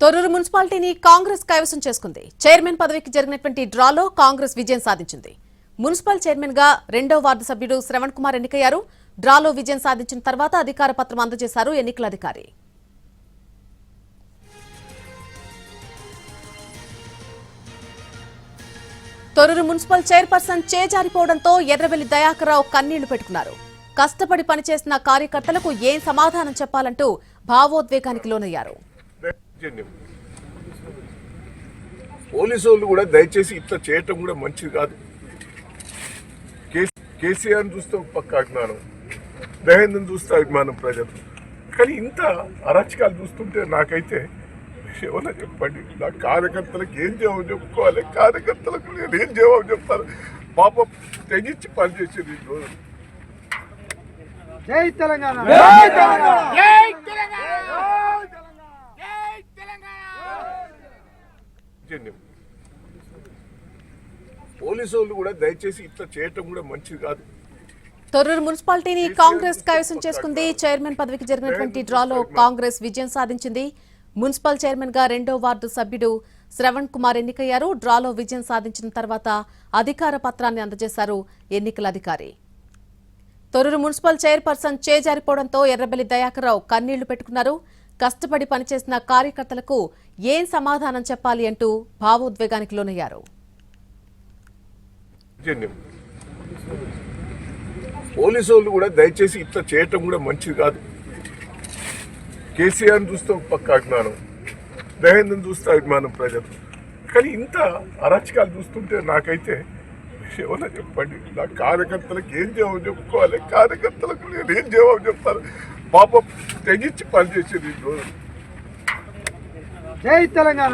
తొర్రూరు మున్సిపాలిటీని కాంగ్రెస్ కైవసం చేసుకుంది. చైర్మన్ పదవికి జరిగినటువంటి డ్రాలో కాంగ్రెస్ విజయం సాధించింది. మున్సిపల్ చైర్మన్ గా 2వ వార్డు సభ్యుడు శ్రవణ్ కుమార్ ఎన్నికయ్యారు. డ్రాలో విజయం సాధించిన తర్వాత అధికార పత్రం అందజేశారు ఎన్నికల అధికారి. తొర్రూరు మున్సిపల్ చైర్పర్సన్ చేజారిపోవడంతో ఎర్రబెల్లి దయాకర్ రావు కన్నీళ్లు పెట్టుకున్నారు. కష్టపడి పనిచేసిన కార్యకర్తలకు ఏం సమాధానం చెప్పాలంటూ భావోద్వేగానికి లోనయ్యారు. పోలీసు వాళ్ళు కూడా దయచేసి ఇట్లా చేయటం కూడా మంచిది కాదు. కేసీఆర్ చూస్తే పక్క అభిమానం, దహేంద్రని చూస్తే అభిమానం ప్రజలు. కానీ ఇంత అరాచకాలు చూస్తుంటే నాకైతే ఏమన్నా చెప్పండి, నా కార్యకర్తలకు ఏం జవాబు చెప్పుకోవాలి, కార్యకర్తలకు నేను ఏం జవాబు చెప్తాను. పాపం తెగించి పనిచేసేది ఈ రోజు. జై తెలంగాణ. పోలీసు వాళ్ళు కూడా దయచేసి ఇట్లా చేయటం కూడా మంచిది కాదు. తొర్రూరు మున్సిపాలిటీని కాంగ్రెస్ కైవసం చేసుకుంది. చైర్మన్ పదవికి జరిగినటువంటి డ్రాలో కాంగ్రెస్ విజయం సాధించింది. మున్సిపల్ చైర్మన్ గా 2వ వార్డు సభ్యుడు శ్రవణ్ కుమార్ ఎన్నికయ్యారు. డ్రాలో విజయం సాధించిన తర్వాత అధికార పత్రాన్ని అందజేశారు ఎన్నికల అధికారి. తొర్రూరు మున్సిపల్ చైర్పర్సన్ చేజారిపోవడంతో ఎర్రబెల్లి దయాకర్ రావు కన్నీళ్లు పెట్టుకున్నారు. కష్టపడి పనిచేసిన కార్యకర్తలకు ఏం సమాధానం చెప్పాలి అంటూ భావోద్వేగానికి లోనయ్యారు. పోలీసు వాళ్ళు కూడా దయచేసి ఇట్లా చేయటం కూడా మంచిది కాదు. కేసీఆర్ చూస్తే పక్క అభిమానం, దహేంద్రని చూస్తే అభిమానం ప్రజలు. కానీ ఇంత అరాచకాలు చూస్తుంటే నాకైతే ఏమన్నా చెప్పండి, నా కార్యకర్తలకు ఏం జవాబు చెప్పుకోవాలి, కార్యకర్తలకు నేను ఏం జవాబు చెప్తాను. పాపం తెగించి పనిచేసేది ఈ రోజు. జై తెలంగాణ.